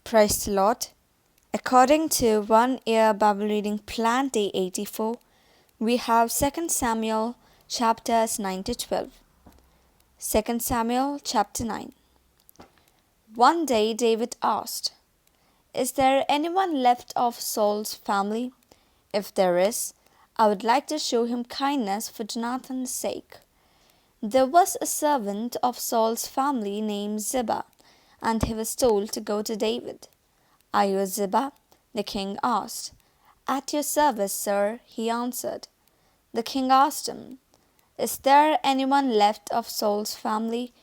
Praise the Lord. According to 1 year Bible reading plan day 84, we have 2 Samuel chapters 9 to 12. 2 Samuel chapter 9. One day David asked, "Is there anyone left of Saul's family? If there is, I would like to show him kindness for Jonathan's sake." There was a servant of Saul's family named Ziba, and he was told to go to David. "Are you Ziba?" the king asked. "At your service, sir," he answered. The king asked him, "Is there anyone left of Saul's family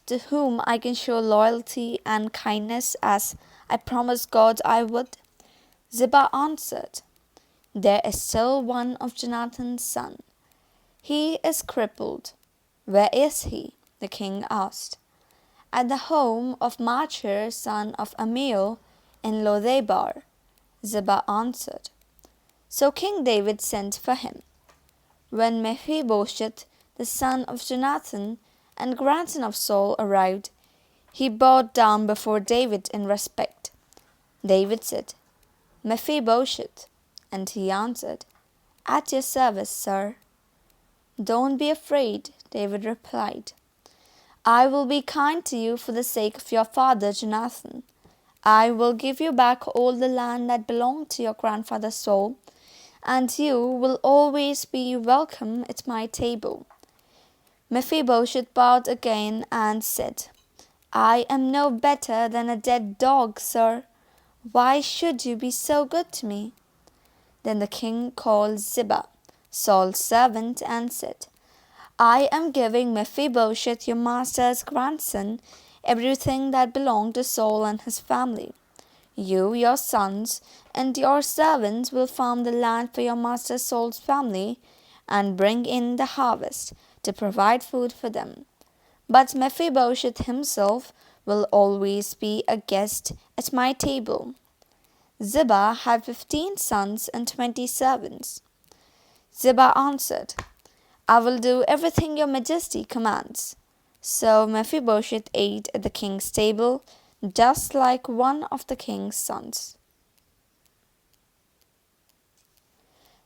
to whom I can show loyalty and kindness as I promised God I would?" Ziba answered, "There is still one of Jonathan's son. He is crippled." "Where is he?" the king asked. "At the home of Machir, son of Ammiel, in Lodebar," Ziba answered. So King David sent for him. When Mephibosheth, the son of Jonathan and grandson of Saul, arrived, he bowed down before David in respect. David said, "Mephibosheth," and he answered, "At your service, sir." "Don't be afraid," David replied. "I will be kind to you for the sake of your father Jonathan. I will give you back all the land that belonged to your grandfather Saul, and you will always be welcome at my table." Mephibosheth bowed again and said, "I am no better than a dead dog, sir. Why should you be so good to me?" Then the king called Ziba, Saul's servant, and said, "I am giving Mephibosheth, your master's grandson, everything that belonged to Saul and his family. You, your sons, and your servants will farm the land for your master Saul's family and bring in the harvest to provide food for them. But Mephibosheth himself will always be a guest at my table." Ziba had 15 sons and 20 servants. Ziba answered, "I will do everything your majesty commands." So Mephibosheth ate at the king's table, just like one of the king's sons.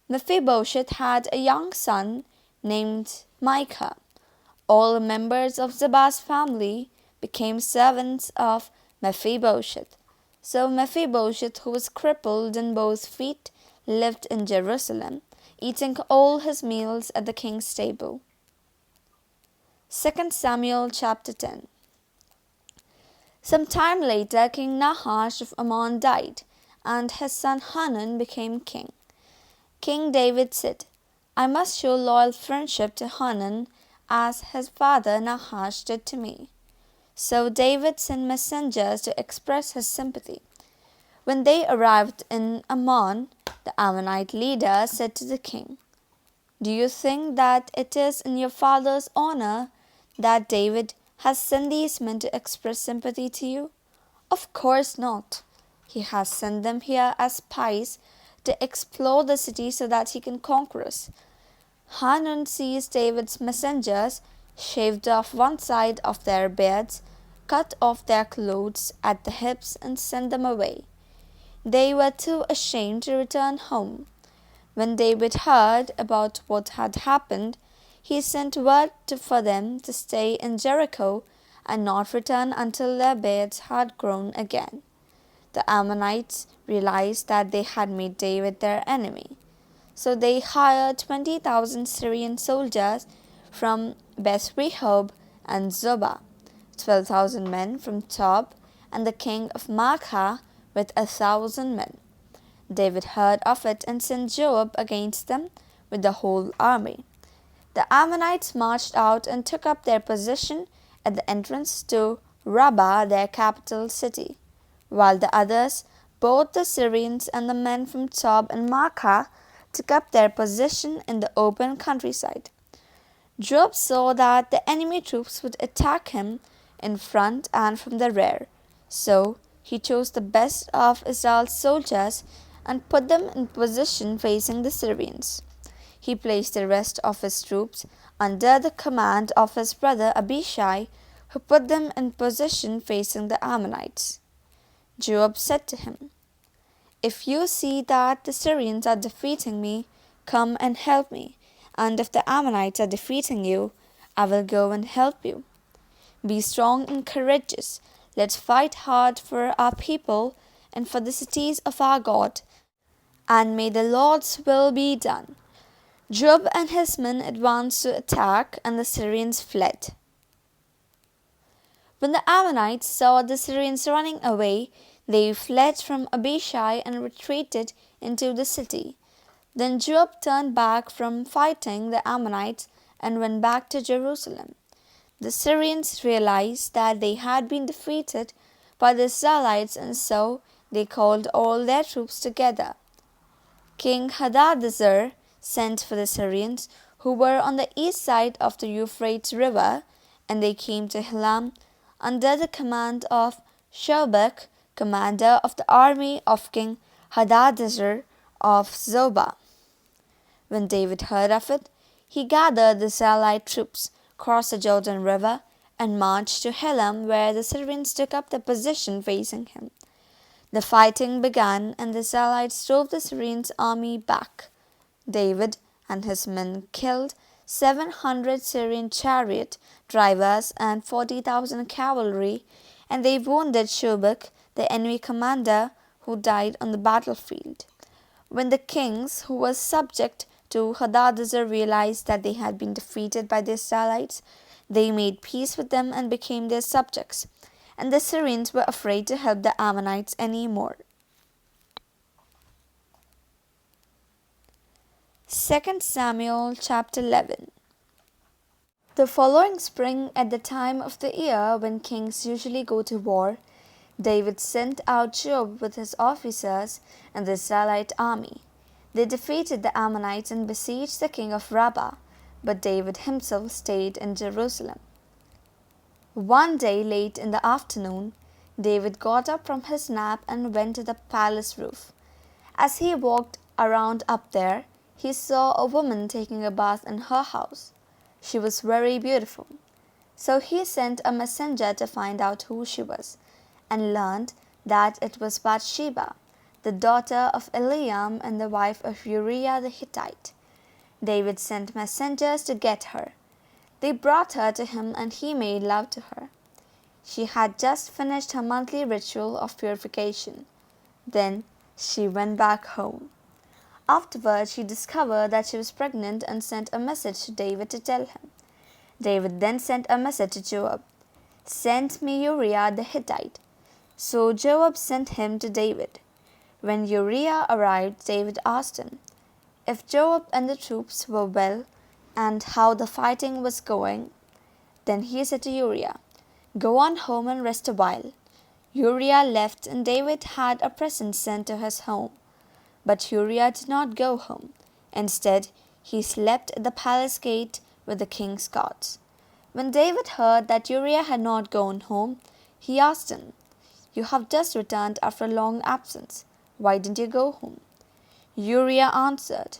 Mephibosheth had a young son named Micah. All the members of Ziba's family became servants of Mephibosheth. So Mephibosheth, who was crippled in both feet, lived in Jerusalem, eating all his meals at the king's table. 2 Samuel chapter 10. Some time later, King Nahash of Ammon died, and his son Hanun became king. King David said, "I must show loyal friendship to Hanun as his father Nahash did to me." So David sent messengers to express his sympathy. When they arrived in Ammon, the Ammonite leader said to the king, "Do you think that it is in your father's honor that David has sent these men to express sympathy to you? Of course not. He has sent them here as spies to explore the city so that he can conquer us." Hanun seized David's messengers, shaved off one side of their beards, cut off their clothes at the hips, and sent them away. They were too ashamed to return home. When David heard about what had happened, he sent word for them to stay in Jericho and not return until their beards had grown again. The Ammonites realized that they had made David their enemy. So they hired 20,000 Syrian soldiers from Beth-rehob and Zobah, 12,000 men from Tob, and the king of Maacah with 1,000 men. David heard of it and sent Joab against them with the whole army. The Ammonites marched out and took up their position at the entrance to Rabbah, their capital city, while the others, both the Syrians and the men from Tob and Maacah, took up their position in the open countryside. Joab saw that the enemy troops would attack him in front and from the rear, so he chose the best of Israel's soldiers and put them in position facing the Syrians. He placed the rest of his troops under the command of his brother Abishai, who put them in position facing the Ammonites. Joab said to him, "If you see that the Syrians are defeating me, come and help me, and if the Ammonites are defeating you, I will go and help you. Be strong and courageous. Let's fight hard for our people and for the cities of our God, and may the Lord's will be done." Joab and his men advanced to attack, and the Syrians fled. When the Ammonites saw the Syrians running away, they fled from Abishai and retreated into the city. Then Joab turned back from fighting the Ammonites and went back to Jerusalem. The Syrians realized that they had been defeated by the Israelites, and so they called all their troops together. King Hadadezer sent for the Syrians, who were on the east side of the Euphrates River, and they came to Helam under the command of Shobach, commander of the army of King Hadadezer of Zobah. When David heard of it, he gathered the Israelite troops, crossed the Jordan River, and marched to Helam, where the Syrians took up their position facing him. The fighting began, and the Israelites drove the Syrians' army back. David and his men killed 700 Syrian chariot drivers and 40,000 cavalry, and they wounded Shobach, the enemy commander, who died on the battlefield. When the kings who were subject to Hadadezer realized that they had been defeated by the Israelites, they made peace with them and became their subjects, and the Syrians were afraid to help the Ammonites any more. 2 Samuel chapter 11. The following spring, at the time of the year when kings usually go to war, David sent out Joab with his officers and the Israelite army. They defeated the Ammonites and besieged the king of Rabbah, but David himself stayed in Jerusalem. One day late in the afternoon, David got up from his nap and went to the palace roof. As he walked around up there, he saw a woman taking a bath in her house. She was very beautiful. So he sent a messenger to find out who she was, and learned that it was Bathsheba, the daughter of Eliam and the wife of Uriah the Hittite. David sent messengers to get her. They brought her to him, and he made love to her. She had just finished her monthly ritual of purification. Then she went back home. Afterward, she discovered that she was pregnant and sent a message to David to tell him. David then sent a message to Joab, "Send me Uriah the Hittite." So Joab sent him to David. When Uriah arrived, David asked him if Joab and the troops were well and how the fighting was going. Then he said to Uriah, "Go on home and rest a while." Uriah left, and David had a present sent to his home. But Uriah did not go home. Instead, he slept at the palace gate with the king's guards. When David heard that Uriah had not gone home, he asked him, "You have just returned after a long absence. Why didn't you go home?" Uriah answered,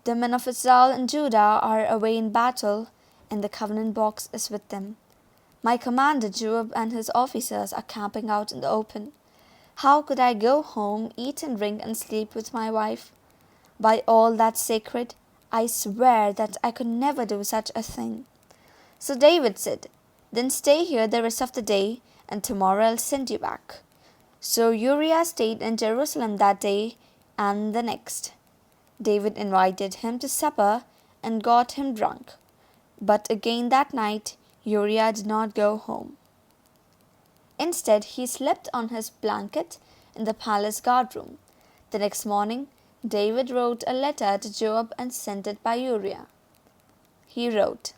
"The men of Israel and Judah are away in battle, and the covenant box is with them. My commander Joab and his officers are camping out in the open. How could I go home, eat and drink, and sleep with my wife? By all that's sacred, I swear that I could never do such a thing." So David said, "Then stay here the rest of the day, and tomorrow I'll send you back." So Uriah stayed in Jerusalem that day and the next. David invited him to supper and got him drunk. But again that night, Uriah did not go home. Instead, he slept on his blanket in the palace guardroom. The next morning, David wrote a letter to Joab and sent it by Uriah. He wrote,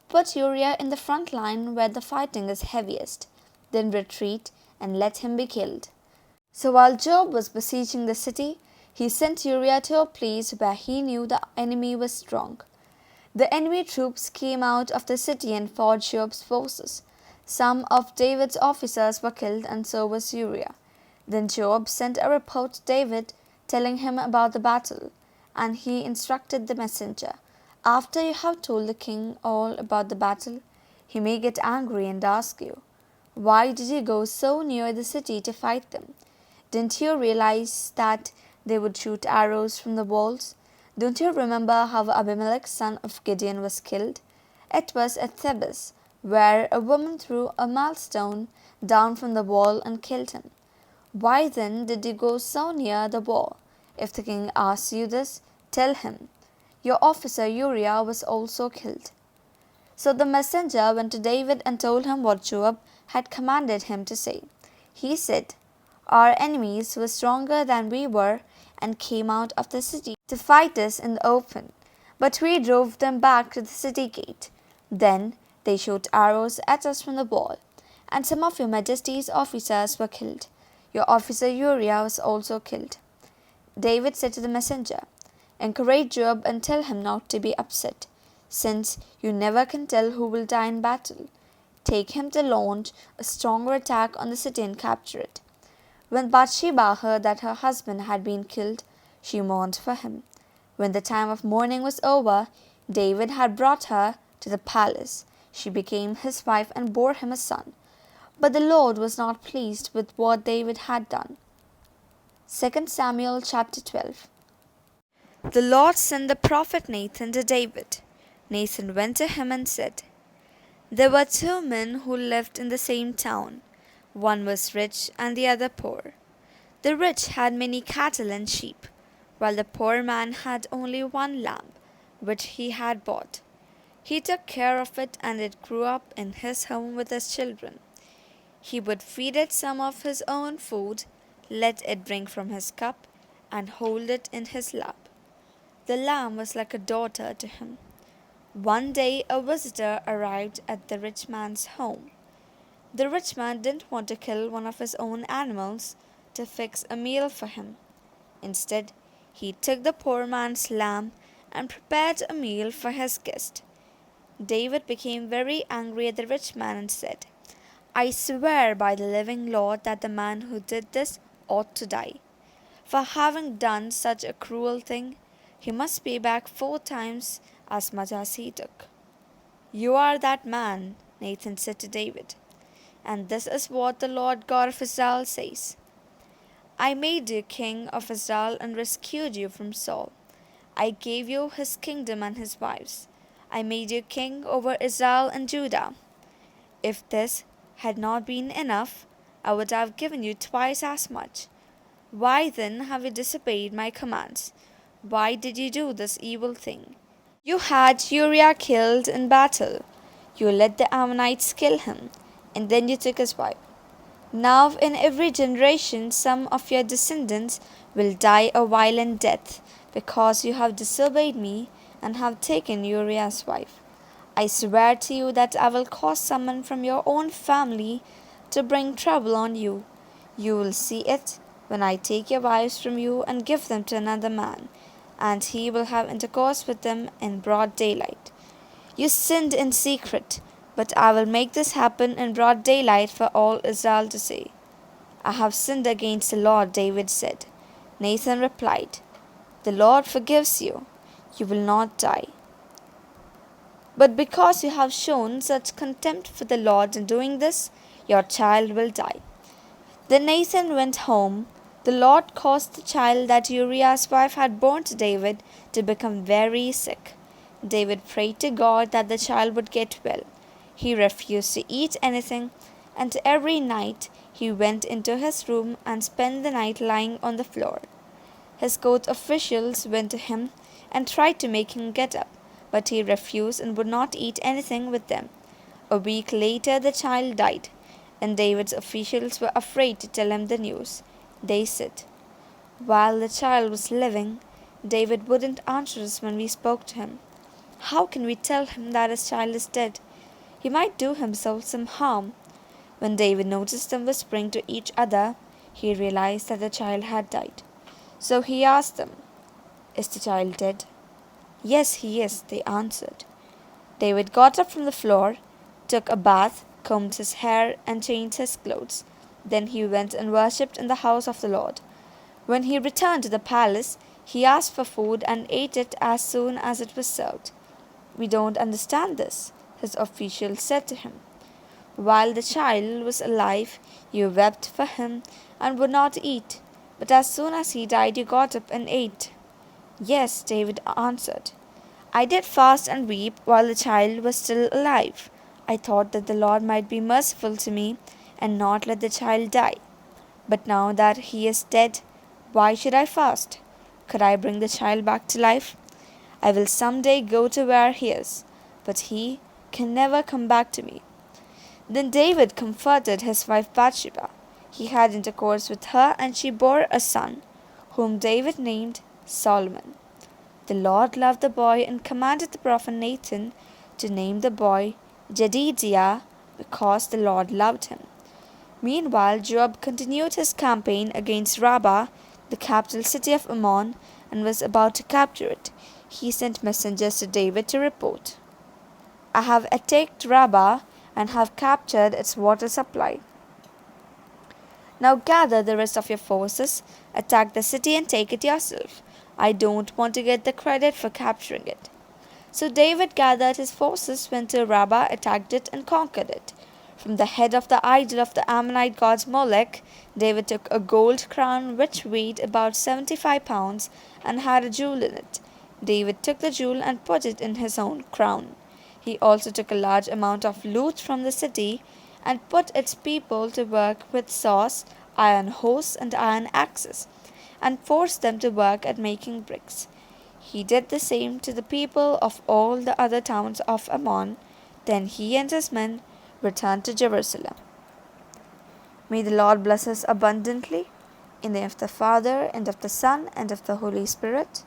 "Put Uriah in the front line where the fighting is heaviest, then retreat and let him be killed." So while Joab was besieging the city, he sent Uriah to a place where he knew the enemy was strong. The enemy troops came out of the city and fought Joab's forces. Some of David's officers were killed, and so was Uriah. Then Joab sent a report to David, telling him about the battle, and he instructed the messenger, "After you have told the king all about the battle, he may get angry and ask you, Why did you go so near the city to fight them? Didn't you realize that they would shoot arrows from the walls? Don't you remember how Abimelech, son of Gideon, was killed? It was at Thebes, where a woman threw a millstone down from the wall and killed him. Why then did you go so near the wall? If the king asks you this, tell him, your officer Uriah was also killed. So the messenger went to David and told him what Joab had commanded him to say. He said, our enemies were stronger than we were and came out of the city to fight us in the open. But we drove them back to the city gate. Then they shot arrows at us from the wall, and some of your majesty's officers were killed. Your officer Uriah was also killed. David said to the messenger, encourage Joab and tell him not to be upset, since you never can tell who will die in battle. Take him to launch a stronger attack on the city and capture it. When Bathsheba heard that her husband had been killed, she mourned for him. When the time of mourning was over, David had brought her to the palace. She became his wife and bore him a son. But the Lord was not pleased with what David had done. 2 Samuel chapter 12. The Lord sent the prophet Nathan to David. Nathan went to him and said, there were two men who lived in the same town. One was rich and the other poor. The rich had many cattle and sheep, while the poor man had only one lamb, which he had bought. He took care of it, and it grew up in his home with his children. He would feed it some of his own food, let it drink from his cup, and hold it in his lap. The lamb was like a daughter to him. One day a visitor arrived at the rich man's home. The rich man didn't want to kill one of his own animals to fix a meal for him. Instead, he took the poor man's lamb and prepared a meal for his guest. David became very angry at the rich man and said, I swear by the living Lord that the man who did this ought to die. For having done such a cruel thing, he must pay back 4 times as much as he took. You are that man, Nathan said to David. And this is what the Lord God of Israel says. I made you king of Israel and rescued you from Saul. I gave you his kingdom and his wives. I made you king over Israel and Judah. If this had not been enough, I would have given you twice as much. Why then have you disobeyed my commands? Why did you do this evil thing? You had Uriah killed in battle. You let the Ammonites kill him, and then you took his wife. Now in every generation some of your descendants will die a violent death, because you have disobeyed me and have taken Uriah's wife. I swear to you that I will cause someone from your own family to bring trouble on you. You will see it when I take your wives from you and give them to another man, and he will have intercourse with them in broad daylight. You sinned in secret, but I will make this happen in broad daylight for all Israel to see. I have sinned against the Lord, David said. Nathan replied, the Lord forgives you. You will not die. But because you have shown such contempt for the Lord in doing this, your child will die. Then Nathan went home. The Lord caused the child that Uriah's wife had borne to David to become very sick. David prayed to God that the child would get well. He refused to eat anything, and every night he went into his room and spent the night lying on the floor. His court officials went to him and tried to make him get up, but he refused and would not eat anything with them. A week later the child died, and David's officials were afraid to tell him the news. They said, while the child was living, David wouldn't answer us when we spoke to him. How can we tell him that his child is dead? He might do himself some harm. When David noticed them whispering to each other, he realized that the child had died. So he asked them, is the child dead? Yes, he is, they answered. David got up from the floor, took a bath, combed his hair, and changed his clothes. Then he went and worshipped in the house of the Lord. When he returned to the palace, he asked for food and ate it as soon as it was served. We don't understand this, his officials said to him. While the child was alive, you wept for him and would not eat, but as soon as he died, you got up and ate. Yes, David answered. I did fast and weep while the child was still alive. I thought that the Lord might be merciful to me and not let the child die. But now that he is dead, why should I fast? Could I bring the child back to life? I will some day go to where he is, but he can never come back to me. Then David comforted his wife Bathsheba. He had intercourse with her, and she bore a son, whom David named Solomon. The Lord loved the boy and commanded the prophet Nathan to name the boy Jedidiah because the Lord loved him. Meanwhile, Joab continued his campaign against Rabbah, the capital city of Ammon, and was about to capture it. He sent messengers to David to report, I have attacked Rabbah and have captured its water supply. Now gather the rest of your forces, attack the city, and take it yourself. I don't want to get the credit for capturing it. So David gathered his forces, went to Rabbah, attacked it, and conquered it. From the head of the idol of the Ammonite god Molech, David took a gold crown which weighed about 75 pounds and had a jewel in it. David took the jewel and put it in his own crown. He also took a large amount of loot from the city and put its people to work with saws, iron hoes, and iron axes, and forced them to work at making bricks. He did the same to the people of all the other towns of Ammon. Then he and his men returned to Jerusalem. May the Lord bless us abundantly. In the name of the Father, and of the Son, and of the Holy Spirit.